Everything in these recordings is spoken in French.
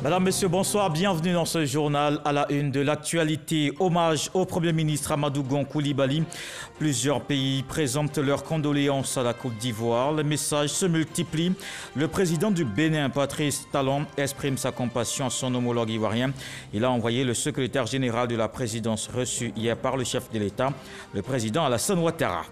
Madame, Messieurs, bonsoir. Bienvenue dans ce journal à la une de l'actualité. Hommage au Premier ministre Amadou Gon Coulibaly. Plusieurs pays présentent leurs condoléances à la Côte d'Ivoire. Les messages se multiplient. Le président du Bénin, Patrice Talon, exprime sa compassion à son homologue ivoirien. Il a envoyé le secrétaire général de la présidence reçu hier par le chef de l'État, le président Alassane Ouattara.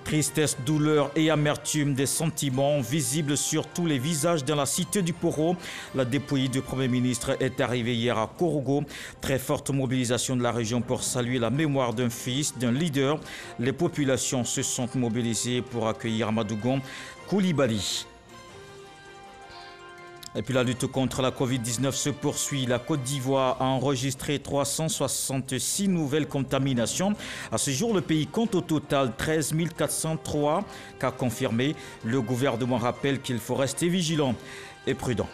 Tristesse, douleur et amertume, des sentiments visibles sur tous les visages dans la cité du Poro. La dépouille du Premier ministre est arrivée hier à Korogo. Très forte mobilisation de la région pour saluer la mémoire d'un fils, d'un leader. Les populations se sont mobilisées pour accueillir Amadou Gon Coulibaly. Et puis la lutte contre la Covid-19 se poursuit. La Côte d'Ivoire a enregistré 366 nouvelles contaminations. À ce jour, le pays compte au total 13 403 cas confirmés. Le gouvernement rappelle qu'il faut rester vigilant et prudent.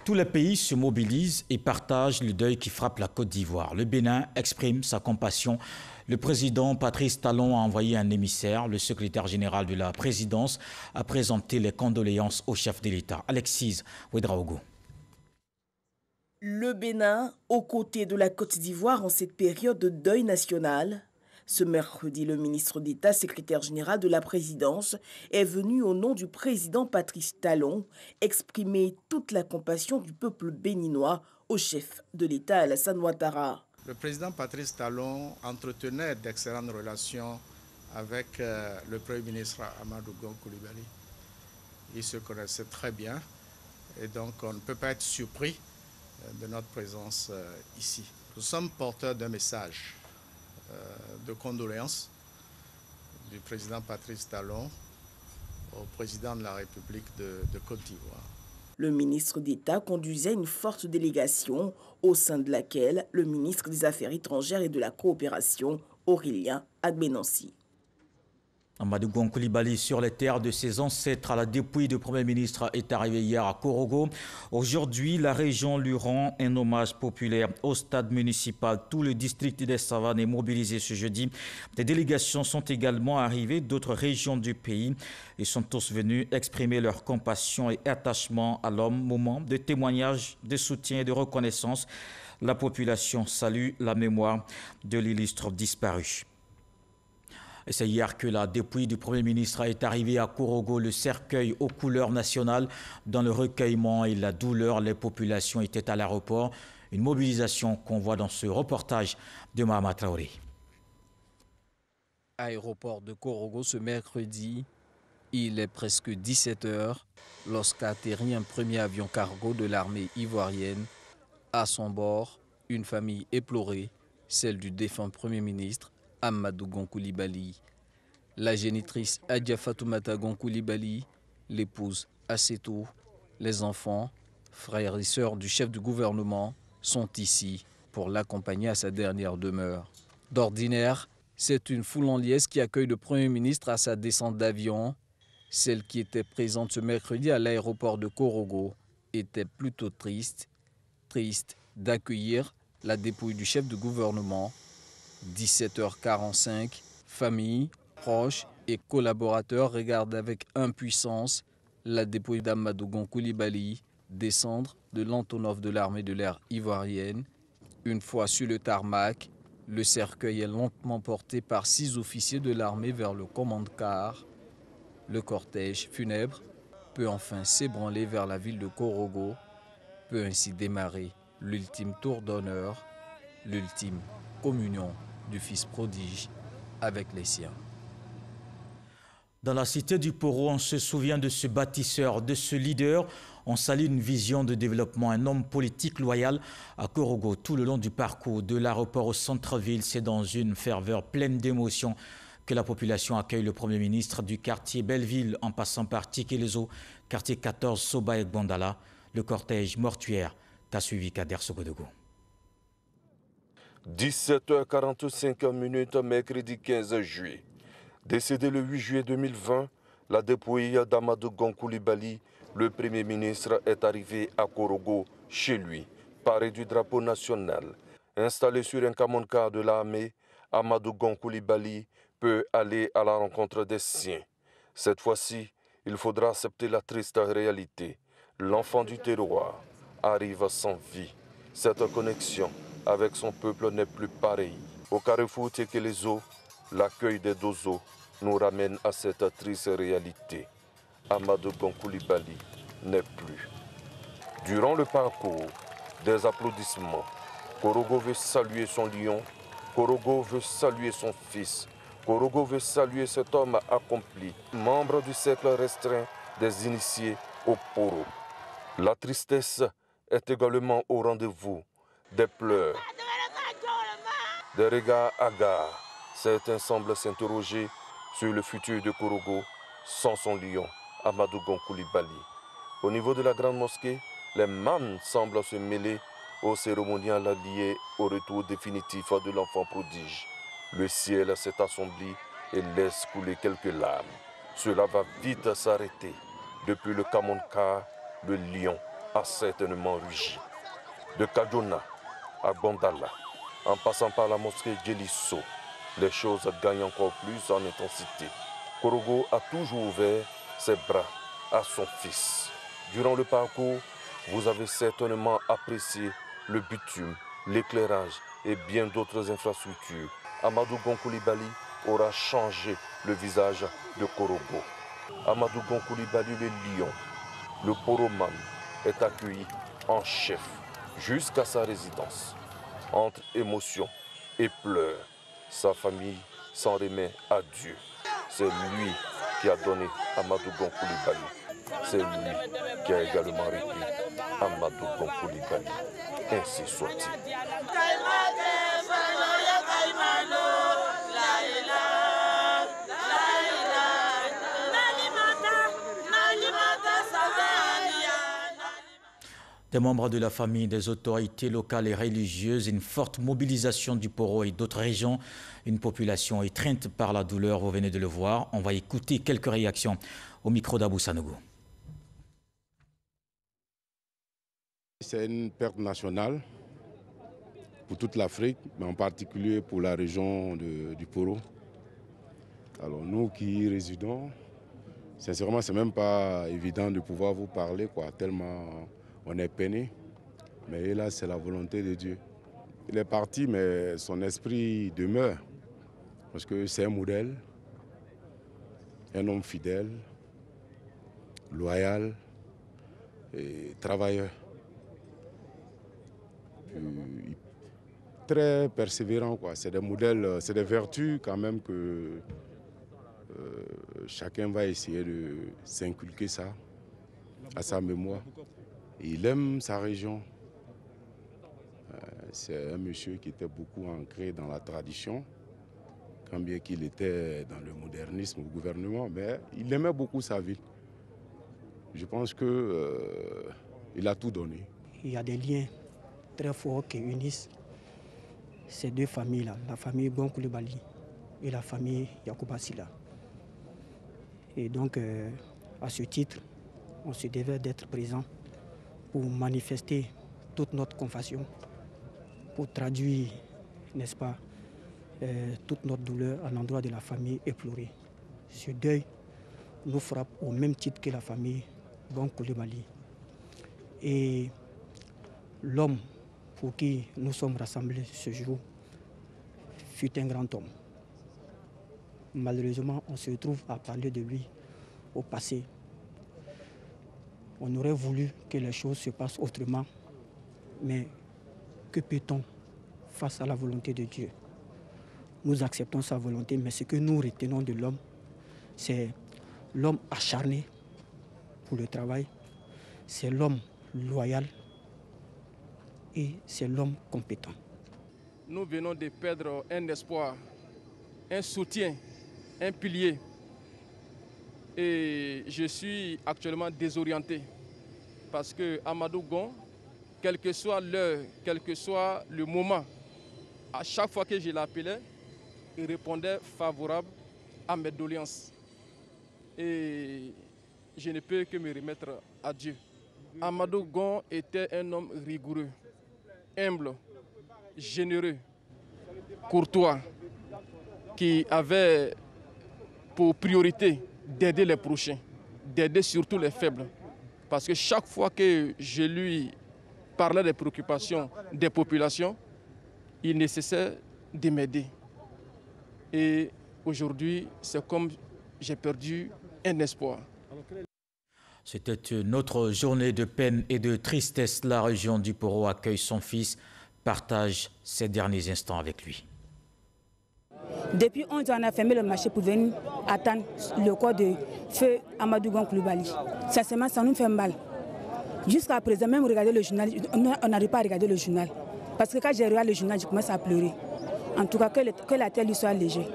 Tous les pays se mobilisent et partagent le deuil qui frappe la Côte d'Ivoire. Le Bénin exprime sa compassion. Le président Patrice Talon a envoyé un émissaire. Le secrétaire général de la présidence a présenté les condoléances au chef de l'État, Alexis Ouedraogo. Le Bénin, aux côtés de la Côte d'Ivoire en cette période de deuil national. Ce mercredi, le ministre d'État, secrétaire général de la présidence, est venu au nom du président Patrice Talon exprimer toute la compassion du peuple béninois au chef de l'État, Alassane Ouattara. Le président Patrice Talon entretenait d'excellentes relations avec le Premier ministre Amadou Gon Coulibaly. Ils se connaissaient très bien et donc on ne peut pas être surpris de notre présence ici. Nous sommes porteurs d'un message de condoléances du président Patrice Talon au président de la République de Côte d'Ivoire. Le ministre d'État conduisait une forte délégation au sein de laquelle le ministre des Affaires étrangères et de la coopération, Aurélien Agbenancy. Amadou Gon Coulibaly sur les terres de ses ancêtres à la dépouille du Premier ministre est arrivé hier à Korogo. Aujourd'hui, la région lui rend un hommage populaire au stade municipal. Tout le district des Savanes est mobilisé ce jeudi. Des délégations sont également arrivées d'autres régions du pays. Ils sont tous venus exprimer leur compassion et attachement à l'homme. Moment de témoignage, de soutien et de reconnaissance. La population salue la mémoire de l'illustre disparu. Et c'est hier que la dépouille du Premier ministre est arrivée à Korogo, le cercueil aux couleurs nationales. Dans le recueillement et la douleur, les populations étaient à l'aéroport. Une mobilisation qu'on voit dans ce reportage de Mahama Traoré. Aéroport de Korogo ce mercredi, il est presque 17 h lorsqu'a atterri un premier avion cargo de l'armée ivoirienne. À son bord, une famille éplorée, celle du défunt Premier ministre Amadou Gon Coulibaly. La génitrice Adja Fatoumata Gon Coulibaly, l'épouse Assetou, les enfants, frères et sœurs du chef du gouvernement sont ici pour l'accompagner à sa dernière demeure. D'ordinaire, c'est une foule en liesse qui accueille le Premier ministre à sa descente d'avion. Celle qui était présente ce mercredi à l'aéroport de Korogo était plutôt triste d'accueillir la dépouille du chef du gouvernement. 17 h 45, famille, proches et collaborateurs regardent avec impuissance la dépouille d'Amadou Gon Coulibaly descendre de l'Antonov de l'armée de l'air ivoirienne. Une fois sur le tarmac, le cercueil est lentement porté par 6 officiers de l'armée vers le commande-car. Le cortège funèbre peut enfin s'ébranler vers la ville de Korogo, peut ainsi démarrer l'ultime tour d'honneur, l'ultime communion du fils prodige avec les siens. Dans la cité du Poro, on se souvient de ce bâtisseur, de ce leader. On salue une vision de développement, un homme politique loyal à Korogo. Tout le long du parcours de l'aéroport au centre-ville, c'est dans une ferveur pleine d'émotion que la population accueille le Premier ministre du quartier Belleville en passant par Tikelezo, quartier 14, Soba et Gbandala. Le cortège mortuaire qu'a suivi Kader Sogodogo. 17h45 mercredi 15 juillet. Décédé le 8 juillet 2020, la dépouille d'Amadou Gon Coulibaly, le Premier ministre, est arrivé à Korogo, chez lui, paré du drapeau national. Installé sur un camoncar de l'armée, Amadou Gon Coulibaly peut aller à la rencontre des siens. Cette fois-ci, il faudra accepter la triste réalité. L'enfant du terroir arrive sans vie. Cette connexion avec son peuple n'est plus pareille. Au carrefour Tekelezo, l'accueil des Dozo nous ramène à cette triste réalité. Amadou Gon Coulibaly n'est plus. Durant le parcours, des applaudissements. Korogo veut saluer son lion. Korogo veut saluer son fils. Korogo veut saluer cet homme accompli, membre du cercle restreint des initiés au Poro. La tristesse est également au rendez-vous. Des pleurs, des regards hagards. Certains semblent s'interroger sur le futur de Korogo sans son lion, Amadou Gon Coulibaly. Au niveau de la grande mosquée, les mânes semblent se mêler au cérémonial lié au retour définitif de l'enfant prodige. Le ciel s'est assombri et laisse couler quelques larmes. Cela va vite s'arrêter. Depuis le Kamonka, le lion a certainement rugi. De Kadjona à Gondala, en passant par la mosquée Djelisso, les choses gagnent encore plus en intensité. Korogo a toujours ouvert ses bras à son fils. Durant le parcours, vous avez certainement apprécié le bitume, l'éclairage et bien d'autres infrastructures. Amadou Gon Coulibaly aura changé le visage de Korogo. Amadou Gon Coulibaly, le lion, le Poroman, est accueilli en chef jusqu'à sa résidence. Entre émotion et pleurs, sa famille s'en remet à Dieu. C'est lui qui a donné Amadou Gon Coulibaly. C'est lui qui a également repris Amadou Gon Coulibaly. Ainsi soit-il. Des membres de la famille, des autorités locales et religieuses, une forte mobilisation du Poro et d'autres régions, une population étreinte par la douleur, vous venez de le voir. On va écouter quelques réactions au micro d'Abou Sanogo. C'est une perte nationale pour toute l'Afrique, mais en particulier pour la région du Poro. Alors nous qui résidons, sincèrement, c'est même pas évident de pouvoir vous parler, tellement on est peiné. Mais là, c'est la volonté de Dieu. Il est parti, mais son esprit demeure. Parce que c'est un modèle, un homme fidèle, loyal et travailleur. Très persévérant, C'est des modèles, c'est des vertus quand même que chacun va essayer de s'inculquer ça à sa mémoire. Il aime sa région. C'est un monsieur qui était beaucoup ancré dans la tradition, quand bien qu'il était dans le modernisme au gouvernement, mais il aimait beaucoup sa ville. Je pense qu'il a tout donné. Il y a des liens très forts qui unissent ces deux familles-là, la famille Gon Coulibaly et la famille Yacouba Sylla. Et donc, à ce titre, on se devait d'être présent pour manifester toute notre compassion, pour traduire, n'est-ce pas, toute notre douleur à l'endroit de la famille éplorée. Ce deuil nous frappe au même titre que la famille Gon Coulibaly. Et l'homme pour qui nous sommes rassemblés ce jour fut un grand homme. Malheureusement, on se trouve à parler de lui au passé. On aurait voulu que les choses se passent autrement, mais que peut-on face à la volonté de Dieu? Nous acceptons sa volonté, mais ce que nous retenons de l'homme, c'est l'homme acharné pour le travail, c'est l'homme loyal et c'est l'homme compétent. Nous venons de perdre un espoir, un soutien, un pilier. Et je suis actuellement désorienté parce que Amadou Gon, quelle que soit l'heure, quel que soit le moment, à chaque fois que je l'appelais, il répondait favorable à mes doléances. Et je ne peux que me remettre à Dieu. Amadou Gon était un homme rigoureux, humble, généreux, courtois, qui avait pour priorité d'aider les prochains, d'aider surtout les faibles. Parce que chaque fois que je lui parlais des préoccupations des populations, il est nécessaire de m'aider. Et aujourd'hui, c'est comme j'ai perdu un espoir. C'était une autre journée de peine et de tristesse. La région du Poro accueille son fils, partage ses derniers instants avec lui. Depuis 11 ans, on a fermé le marché pour venir attendre le corps de feu Amadou Gon Coulibaly. Sincèrement, ça nous fait mal. Jusqu'à présent, même regarder le journal, on n'arrive pas à regarder le journal. Parce que quand j'ai regardé le journal, je commence à pleurer. En tout cas, que la terre lui soit légère.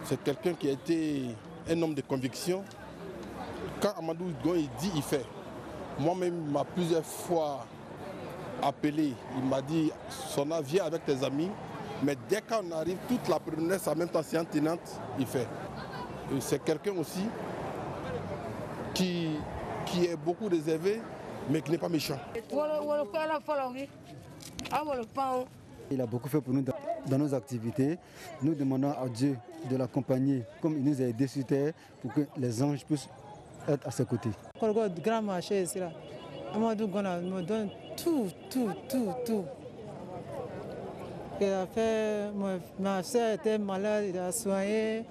C'est quelqu'un qui a été un homme de conviction. Quand Amadou Gon dit, il fait. Moi-même, il m'a plusieurs fois appelé. Il m'a dit, Sona, viens avec tes amis. Mais dès qu'on arrive, toute la promesse en même temps c'est tenante, il fait. C'est quelqu'un aussi qui est beaucoup réservé, mais qui n'est pas méchant. Il a beaucoup fait pour nous dans nos activités. Nous demandons à Dieu de l'accompagner, comme il nous a aidés sur terre, pour que les anges puissent être à ses côtés. Grand marché ici là. Amadou Gon me donne tout. Il a fait, ma soeur était malade, il a soigné.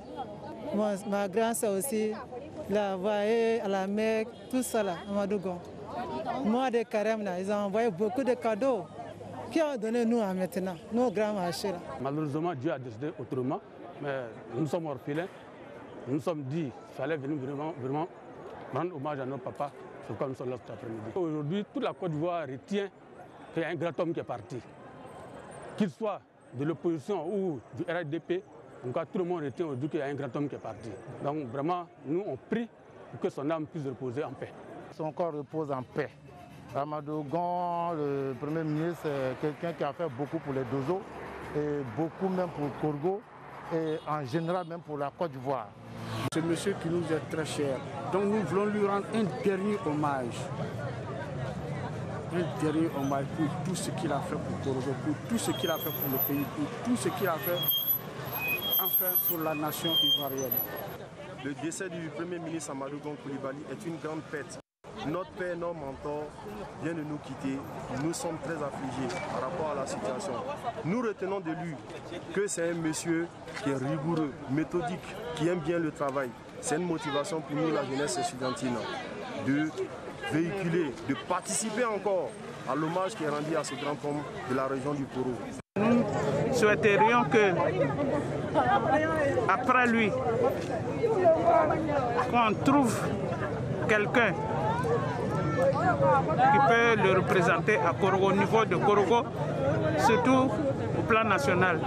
Ma grand-soeur aussi, il a envoyé à la Mecque, tout ça là, Amadou Gon. Moi, des carèmes là, ils ont envoyé beaucoup de cadeaux. Qui ont donné nous maintenant, nos grands marchés là. Malheureusement, Dieu a décidé autrement, mais nous sommes orphelins. Nous nous sommes dit qu'il fallait venir vraiment rendre hommage à nos papas. C'est pourquoi nous sommes là cet après-midi. Aujourd'hui, toute la Côte d'Ivoire retient qu'il y a un grand homme qui est parti. Qu'il soit de l'opposition ou du RHDP, en tout cas, tout le monde retient aujourd'hui qu'il y a un grand homme qui est parti. Donc vraiment, nous on prie pour que son âme puisse reposer en paix. Son corps repose en paix. Amadou Gon, le Premier ministre, c'est quelqu'un qui a fait beaucoup pour les Dozo et beaucoup même pour Corgo et en général même pour la Côte d'Ivoire. C'est un monsieur qui nous est très cher. Donc nous voulons lui rendre un dernier hommage. Un dernier hommage pour tout ce qu'il a fait pour Corgo, pour tout ce qu'il a fait pour le pays, pour tout ce qu'il a fait enfin pour la nation ivoirienne. Le décès du Premier ministre Amadou Gon Coulibaly est une grande perte. Notre père, notre mentor, vient de nous quitter. Nous sommes très affligés par rapport à la situation. Nous retenons de lui que c'est un monsieur qui est rigoureux, méthodique, qui aime bien le travail. C'est une motivation pour nous, la jeunesse estudiantine, de véhiculer, de participer encore à l'hommage qui est rendu à ce grand homme de la région du Poro. Nous souhaiterions que, après lui, qu'on trouve quelqu'un qui peut le représenter à Corgo, au niveau de Corgo, surtout au plan national.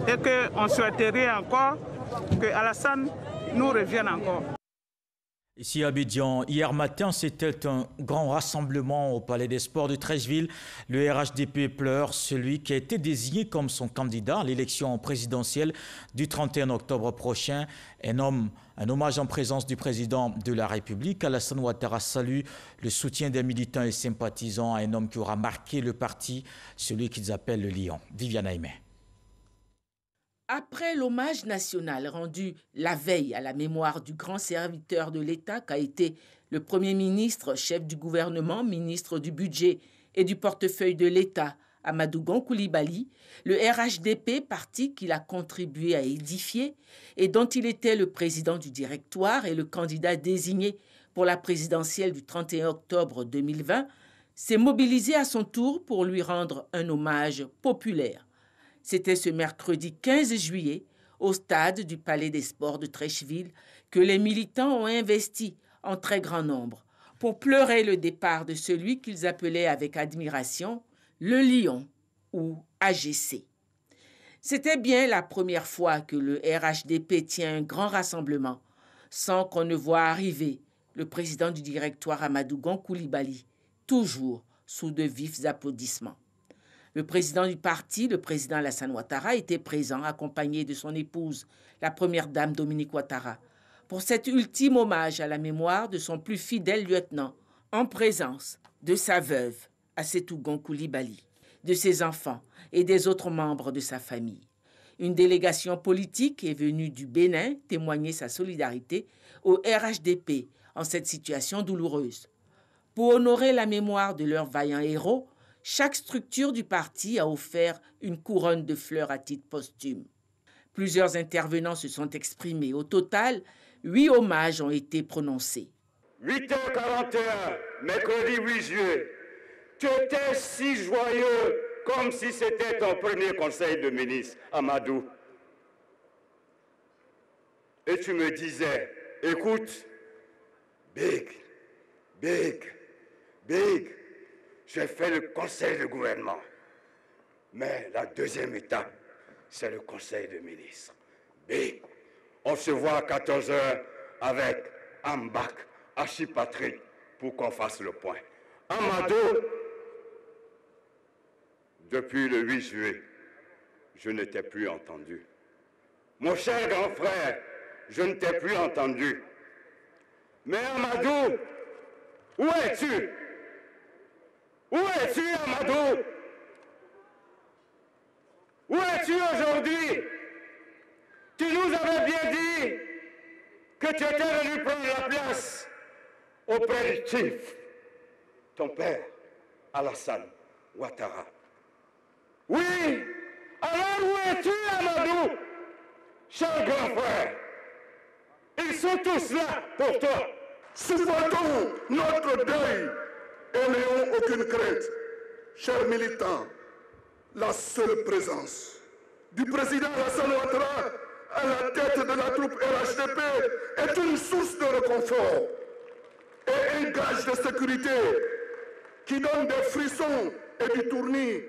Et qu'on souhaiterait encore que Alassane nous revienne encore. Ici à Abidjan, hier matin, c'était un grand rassemblement au Palais des Sports de Treichville. Le RHDP pleure celui qui a été désigné comme son candidat à l'élection présidentielle du 31 octobre prochain. Un hommage en présence du président de la République. Alassane Ouattara salue le soutien des militants et sympathisants à un homme qui aura marqué le parti, celui qu'ils appellent le Lion. Viviane Aimé. Après l'hommage national rendu la veille à la mémoire du grand serviteur de l'État qu'a été le Premier ministre, chef du gouvernement, ministre du budget et du portefeuille de l'État, Amadou Gon Coulibaly, le RHDP, parti qu'il a contribué à édifier et dont il était le président du directoire et le candidat désigné pour la présidentielle du 31 octobre 2020, s'est mobilisé à son tour pour lui rendre un hommage populaire. C'était ce mercredi 15 juillet, au stade du Palais des Sports de Treichville, que les militants ont investi en très grand nombre pour pleurer le départ de celui qu'ils appelaient avec admiration le Lion ou AGC. C'était bien la première fois que le RHDP tient un grand rassemblement sans qu'on ne voie arriver le président du directoire Amadou Gon Coulibaly, toujours sous de vifs applaudissements. Le président du parti, le président Alassane Ouattara, était présent, accompagné de son épouse, la première dame Dominique Ouattara, pour cet ultime hommage à la mémoire de son plus fidèle lieutenant, en présence de sa veuve, Assetou Gon Coulibaly, de ses enfants et des autres membres de sa famille. Une délégation politique est venue du Bénin témoigner sa solidarité au RHDP en cette situation douloureuse. Pour honorer la mémoire de leurs vaillants héros, chaque structure du parti a offert une couronne de fleurs à titre posthume. Plusieurs intervenants se sont exprimés. Au total, 8 hommages ont été prononcés. 8h41, mercredi 8 juillet, tu étais si joyeux comme si c'était ton premier conseil de ministre, Amadou. Et tu me disais, écoute, Big, j'ai fait le conseil de gouvernement. Mais la deuxième étape, c'est le conseil de ministre. Big, on se voit à 14h avec Ambak, Archipatrie, pour qu'on fasse le point. Amadou, depuis le 8 juillet, je ne t'ai plus entendu. Mon cher grand frère, je ne t'ai plus entendu. Mais Amadou, où es-tu? Où es-tu, Amadou? Où es-tu aujourd'hui? Tu nous avais bien dit que tu étais venu prendre la place auprès du chief, ton père, Alassane Ouattara. Oui, alors où es-tu, Amadou? Cher grand frère, ils sont tous là pour toi. Supportons notre deuil et n'ayons aucune crainte. Chers militants, la seule présence du président Alassane Ouattara à la tête de la troupe RHDP est une source de réconfort et un gage de sécurité qui donne des frissons et du tournis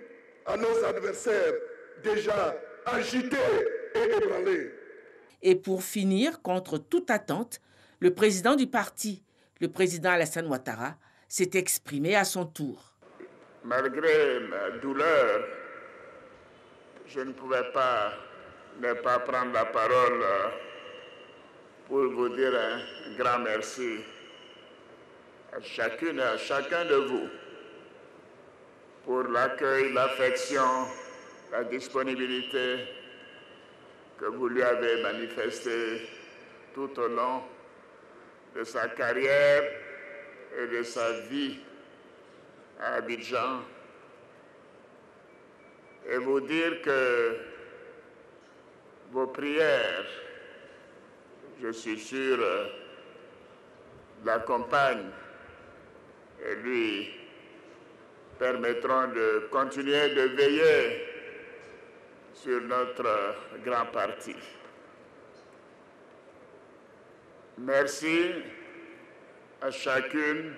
à nos adversaires déjà agités et ébranlés. Et pour finir, contre toute attente, le président du parti, le président Alassane Ouattara, s'est exprimé à son tour. Malgré ma douleur, je ne pouvais pas ne pas prendre la parole pour vous dire un grand merci à chacune et à chacun de vous pour l'accueil, l'affection, la disponibilité que vous lui avez manifesté tout au long de sa carrière et de sa vie à Abidjan, et vous dire que vos prières, je suis sûr, l'accompagnent et lui permettront de continuer de veiller sur notre grand parti. Merci à chacune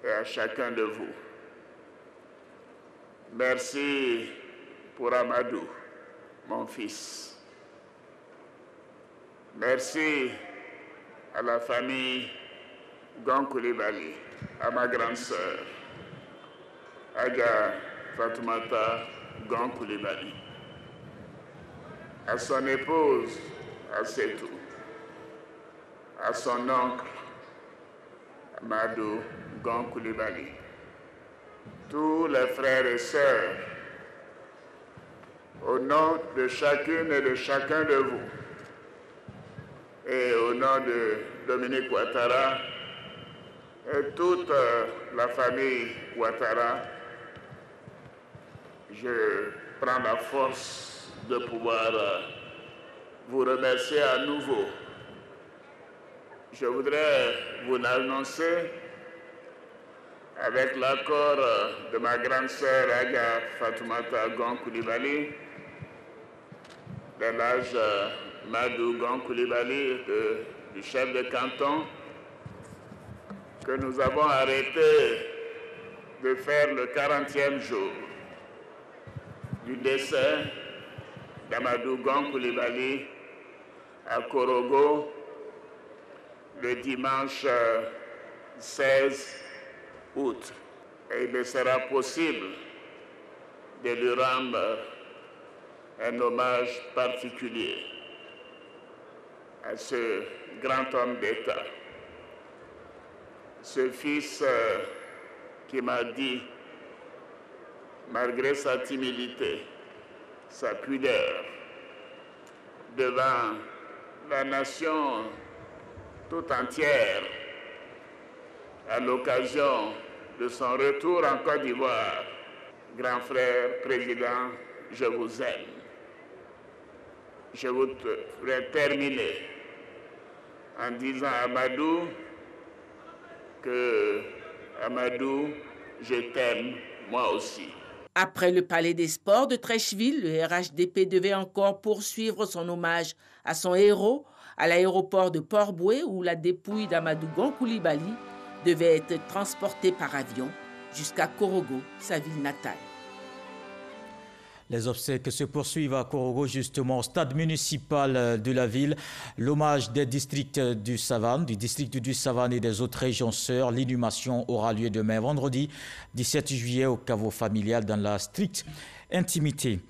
et à chacun de vous. Merci pour Amadou, mon fils. Merci à la famille Gong Coulibaly, à ma grande sœur, Aga Fatoumata Gong Coulibaly, à son épouse, Assetou, à son oncle, Amadou Gong Coulibaly, tous les frères et sœurs, au nom de chacune et de chacun de vous, et au nom de Dominique Ouattara et toute la famille Ouattara, je prends la force de pouvoir vous remercier à nouveau. Je voudrais vous annoncer, avec l'accord de ma grande sœur Aga Fatoumata Gong Coulibaly, de l'âge Madou Gong Coulibaly, du chef de canton, que nous avons arrêté de faire le 40e jour du décès d'Amadou Gong Coulibaly à Korogo le dimanche 16 août. Et il me sera possible de lui rendre un hommage particulier à ce grand homme d'État, ce fils qui m'a dit, malgré sa timidité, sa pudeur devant la nation tout entière à l'occasion de son retour en Côte d'Ivoire. Grand frère, président, je vous aime. Je voudrais terminer en disant à Amadou que, Amadou, je t'aime, moi aussi. Après le Palais des Sports de Treichville, le RHDP devait encore poursuivre son hommage à son héros à l'aéroport de Port-Bouët où la dépouille d'Amadou Gon Coulibaly devait être transportée par avion jusqu'à Korogo, sa ville natale. Les obsèques se poursuivent à Korogo, justement au stade municipal de la ville. L'hommage des districts du Savane, du district du Savane et des autres régions sœurs. L'inhumation aura lieu demain, vendredi 17 juillet, au caveau familial dans la stricte intimité.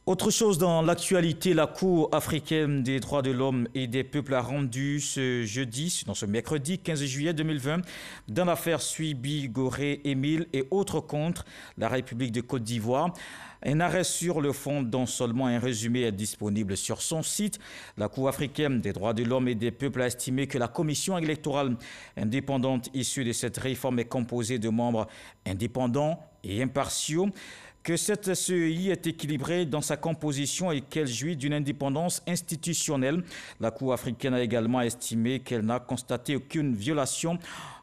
Autre chose dans l'actualité, la Cour africaine des droits de l'homme et des peuples a rendu ce mercredi 15 juillet 2020 dans l'affaire Suibi, Gorée, Émile et autres contre la République de Côte d'Ivoire. Un arrêt sur le fond dont seulement un résumé est disponible sur son site. La Cour africaine des droits de l'homme et des peuples a estimé que la commission électorale indépendante issue de cette réforme est composée de membres indépendants et impartiaux, que cette CEI est équilibrée dans sa composition et qu'elle jouit d'une indépendance institutionnelle. La Cour africaine a également estimé qu'elle n'a constaté aucune violation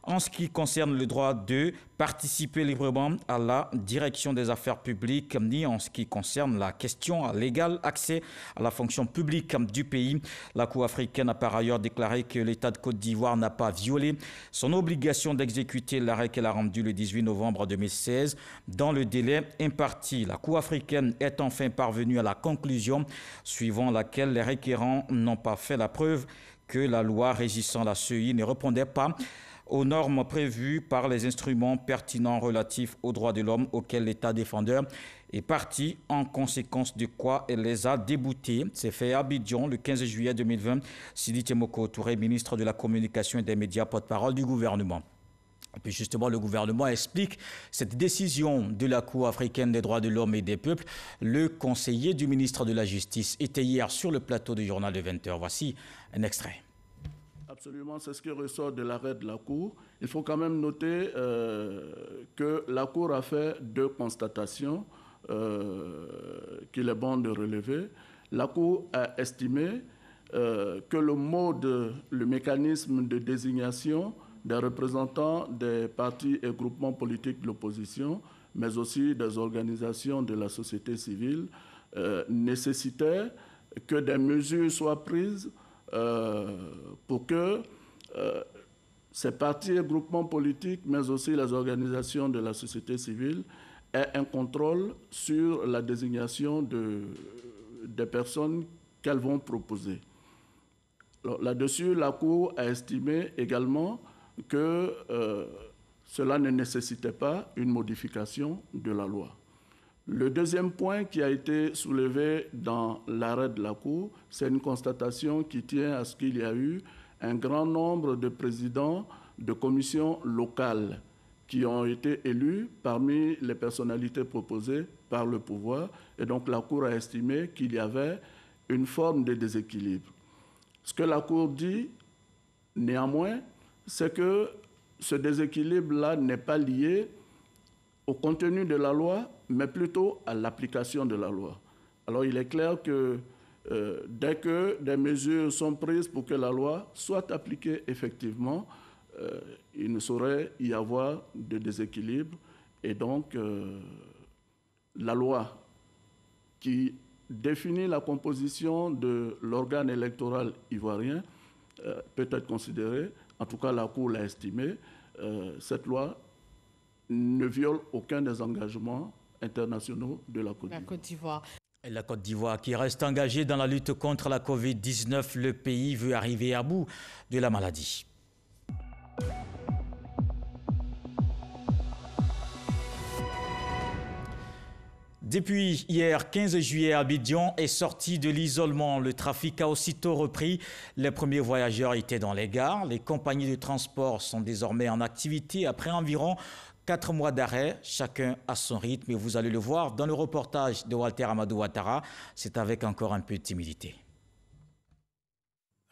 en ce qui concerne le droit de participer librement à la direction des affaires publiques, ni en ce qui concerne la question à l'égal accès à la fonction publique du pays. La Cour africaine a par ailleurs déclaré que l'État de Côte d'Ivoire n'a pas violé son obligation d'exécuter l'arrêt qu'elle a rendu le 18 novembre 2016 dans le délai imparti. La Cour africaine est enfin parvenue à la conclusion suivant laquelle les requérants n'ont pas fait la preuve que la loi régissant la CEI ne répondait pas aux normes prévues par les instruments pertinents relatifs aux droits de l'homme auxquels l'État défendeur est parti, en conséquence de quoi elle les a déboutés. C'est fait à Abidjan le 15 juillet 2020. Sidi Temoko Touré, ministre de la Communication et des Médias, porte-parole du gouvernement. Et puis justement, le gouvernement explique cette décision de la Cour africaine des droits de l'homme et des peuples. Le conseiller du ministre de la Justice était hier sur le plateau du journal de 20h. Voici un extrait. Absolument, c'est ce qui ressort de l'arrêt de la Cour. Il faut quand même noter que la Cour a fait deux constatations qu'il est bon de relever. La Cour a estimé que le mécanisme de désignation des représentants des partis et groupements politiques de l'opposition, mais aussi des organisations de la société civile, nécessitait que des mesures soient prises pour que ces partis et groupements politiques, mais aussi les organisations de la société civile, aient un contrôle sur la désignation des personnes qu'elles vont proposer. Là-dessus, la Cour a estimé également que cela ne nécessitait pas une modification de la loi. Le deuxième point qui a été soulevé dans l'arrêt de la Cour, c'est une constatation qui tient à ce qu'il y a eu un grand nombre de présidents de commissions locales qui ont été élus parmi les personnalités proposées par le pouvoir. Et donc la Cour a estimé qu'il y avait une forme de déséquilibre. Ce que la Cour dit, néanmoins, c'est que ce déséquilibre-là n'est pas lié au contenu de la loi, mais plutôt à l'application de la loi. Alors il est clair que dès que des mesures sont prises pour que la loi soit appliquée effectivement, il ne saurait y avoir de déséquilibre. Et donc la loi qui définit la composition de l'organe électoral ivoirien peut être considérée, en tout cas la Cour l'a estimé, cette loi ne viole aucun des engagements internationaux de la Côte d'Ivoire. La Côte d'Ivoire qui reste engagée dans la lutte contre la Covid-19, le pays veut arriver à bout de la maladie. Depuis hier, 15 juillet, Abidjan est sorti de l'isolement. Le trafic a aussitôt repris. Les premiers voyageurs étaient dans les gares. Les compagnies de transport sont désormais en activité après environ 4 mois d'arrêt, chacun à son rythme. Et vous allez le voir dans le reportage de Walter Amadou Ouattara. C'est avec encore un peu de timidité.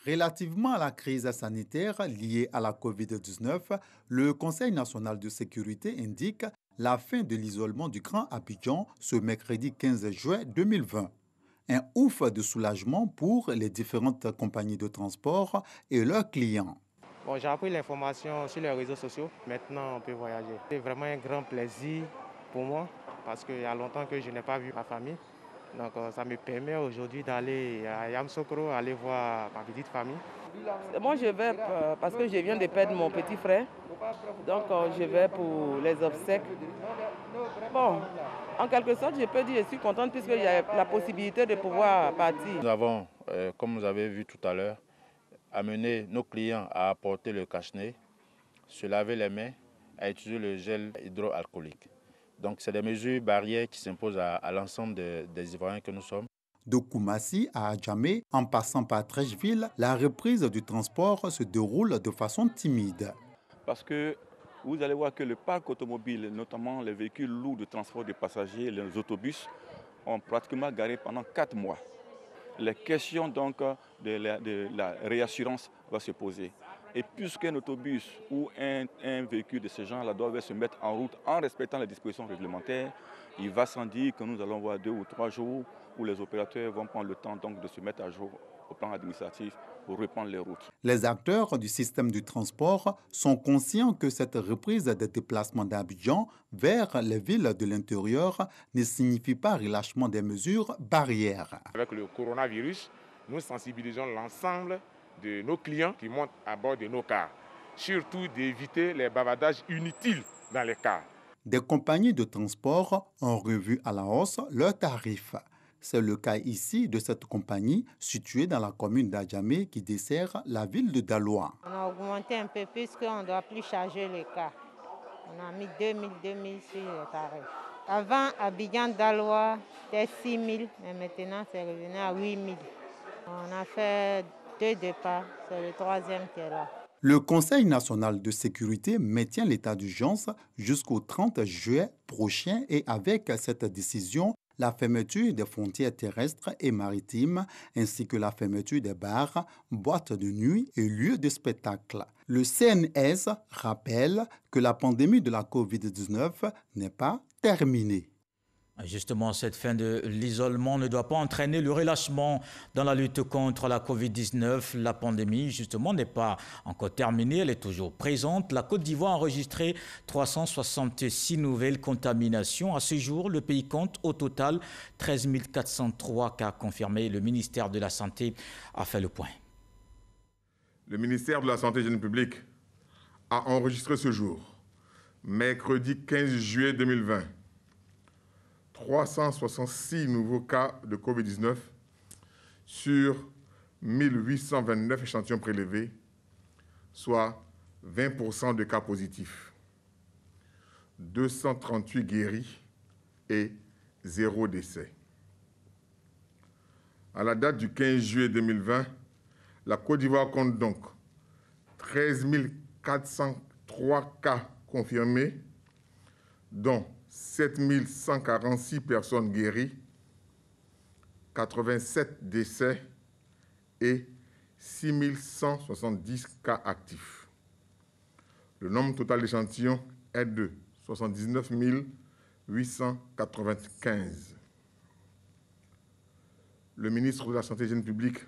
Relativement à la crise sanitaire liée à la COVID-19, le Conseil national de sécurité indique la fin de l'isolement du Grand Abidjan ce mercredi 15 juin 2020. Un ouf de soulagement pour les différentes compagnies de transport et leurs clients. Bon, j'ai appris l'information sur les réseaux sociaux. Maintenant, on peut voyager. C'est vraiment un grand plaisir pour moi parce qu'il y a longtemps que je n'ai pas vu ma famille. Donc, ça me permet aujourd'hui d'aller à Yamoussoukro, aller voir ma petite famille. Moi, je vais parce que je viens de perdre mon petit frère. Donc, je vais pour les obsèques. Bon, en quelque sorte, je peux dire que je suis contente puisqu'il y a la possibilité de pouvoir partir. Nous avons, comme vous avez vu tout à l'heure, amené nos clients à apporter le cache-nez, se laver les mains, à utiliser le gel hydroalcoolique. Donc, c'est des mesures barrières qui s'imposent à l'ensemble des Ivoiriens que nous sommes. De Koumassi à Adjamé, en passant par Treichville, la reprise du transport se déroule de façon timide. Parce que vous allez voir que le parc automobile, notamment les véhicules lourds de transport de passagers, les autobus, ont pratiquement garé pendant 4 mois. Les questions donc de la réassurance vont se poser. Et puisqu'un autobus ou un véhicule de ce genre-là doit se mettre en route en respectant les dispositions réglementaires, il va sans dire que nous allons voir 2 ou 3 jours où les opérateurs vont prendre le temps donc de se mettre à jour au plan administratif pour reprendre les routes. Les acteurs du système du transport sont conscients que cette reprise des déplacements d'Abidjan vers les villes de l'intérieur ne signifie pas relâchement des mesures barrières. Avec le coronavirus, nous sensibilisons l'ensemble de nos clients qui montent à bord de nos cars. Surtout d'éviter les bavardages inutiles dans les cars. Des compagnies de transport ont revu à la hausse leurs tarifs. C'est le cas ici de cette compagnie située dans la commune d'Adjamé qui dessert la ville de Daloa. On a augmenté un peu puisqu'on ne doit plus charger les cars. On a mis 2000 sur les tarifs. Avant, Abidjan-Daloa, c'était 6000, mais maintenant c'est revenu à 8000. On a fait 2 départs, c'est le 3e qui est là. Le Conseil national de sécurité maintient l'état d'urgence jusqu'au 30 juillet prochain et avec cette décision, la fermeture des frontières terrestres et maritimes ainsi que la fermeture des bars, boîtes de nuit et lieux de spectacle. Le CNS rappelle que la pandémie de la COVID-19 n'est pas terminée. Justement, cette fin de l'isolement ne doit pas entraîner le relâchement dans la lutte contre la COVID-19. La pandémie, justement, n'est pas encore terminée, elle est toujours présente. La Côte d'Ivoire a enregistré 366 nouvelles contaminations. À ce jour, le pays compte au total 13 403 cas confirmés. Le ministère de la Santé a fait le point. Le ministère de la Santé et de l'Hygiène publique a enregistré ce jour, mercredi 15 juillet 2020, 366 nouveaux cas de COVID-19 sur 1829 échantillons prélevés, soit 20% de cas positifs, 238 guéris et 0 décès. À la date du 15 juillet 2020, la Côte d'Ivoire compte donc 13 403 cas confirmés, dont 7 146 personnes guéries, 87 décès et 6 170 cas actifs. Le nombre total d'échantillons est de 79 895. Le ministre de la Santé et de l'Hygiène publique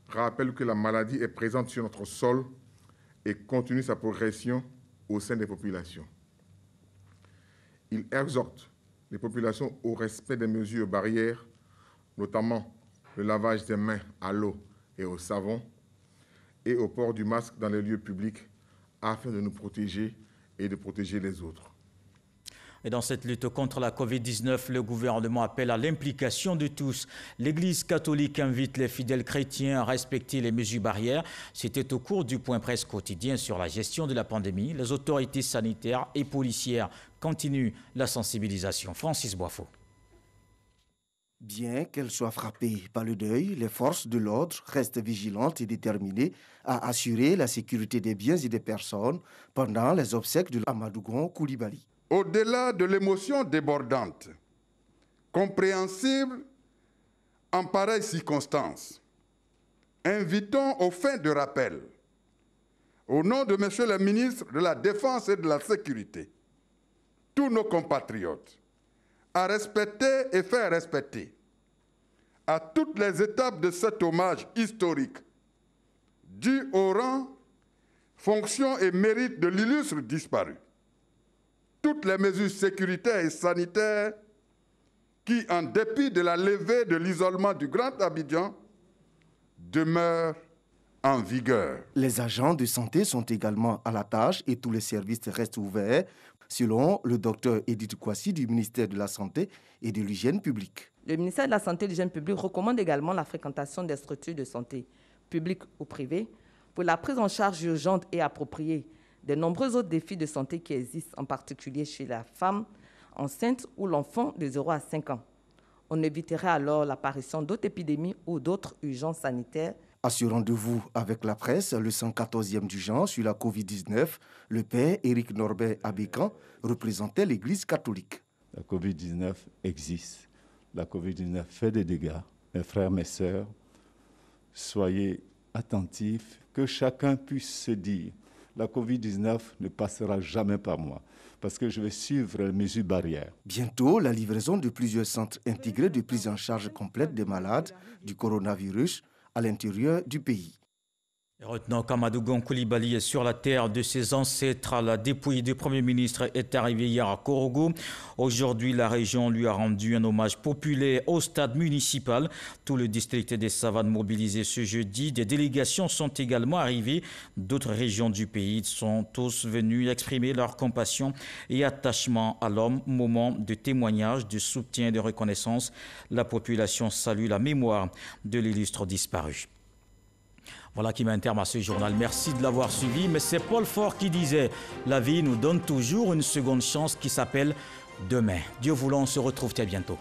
rappelle que la maladie est présente sur notre sol et continue sa progression au sein des populations. Il exhorte les populations au respect des mesures barrières, notamment le lavage des mains à l'eau et au savon, et au port du masque dans les lieux publics, afin de nous protéger et de protéger les autres. Et dans cette lutte contre la COVID-19, le gouvernement appelle à l'implication de tous. L'Église catholique invite les fidèles chrétiens à respecter les mesures barrières. C'était au cours du point presse quotidien sur la gestion de la pandémie. Les autorités sanitaires et policières continuent la sensibilisation. Francis Boifo. Bien qu'elles soient frappées par le deuil, les forces de l'ordre restent vigilantes et déterminées à assurer la sécurité des biens et des personnes pendant les obsèques de Amadou Gon Coulibaly. Au-delà de l'émotion débordante, compréhensible en pareilles circonstances, invitons aux fins de rappel, au nom de M. le ministre de la Défense et de la Sécurité, tous nos compatriotes, à respecter et faire respecter à toutes les étapes de cet hommage historique, dû au rang, fonction et mérite de l'illustre disparu, toutes les mesures sécuritaires et sanitaires qui, en dépit de la levée de l'isolement du Grand Abidjan, demeurent en vigueur. Les agents de santé sont également à la tâche et tous les services restent ouverts, selon le docteur Edith Kwasi du ministère de la Santé et de l'Hygiène publique. Le ministère de la Santé et de l'Hygiène publique recommande également la fréquentation des structures de santé, publiques ou privées, pour la prise en charge urgente et appropriée des nombreux autres défis de santé qui existent, en particulier chez la femme enceinte ou l'enfant de 0 à 5 ans. On éviterait alors l'apparition d'autres épidémies ou d'autres urgences sanitaires. À ce rendez-vous avec la presse, le 114e du genre sur la Covid-19, le père Éric Norbert Abékan représentait l'Église catholique. La Covid-19 existe. La Covid-19 fait des dégâts. Mes frères, mes sœurs, soyez attentifs, que chacun puisse se dire la Covid-19 ne passera jamais par moi, parce que je vais suivre les mesures barrières. Bientôt, la livraison de plusieurs centres intégrés de prise en charge complète des malades du coronavirus à l'intérieur du pays. Lieutenant Kamadougon Koulibaly est sur la terre de ses ancêtres. La dépouille du Premier ministre est arrivée hier à Korogo. Aujourd'hui, la région lui a rendu un hommage populaire au stade municipal. Tout le district des Savanes mobilisé ce jeudi. Des délégations sont également arrivées d'autres régions du pays. Ils sont tous venus exprimer leur compassion et attachement à l'homme. Moment de témoignage, de soutien et de reconnaissance. La population salue la mémoire de l'illustre disparu. Voilà qui met un terme à ce journal. Merci de l'avoir suivi. Mais c'est Paul Faure qui disait « La vie nous donne toujours une seconde chance qui s'appelle demain ». Dieu voulant, on se retrouve très bientôt.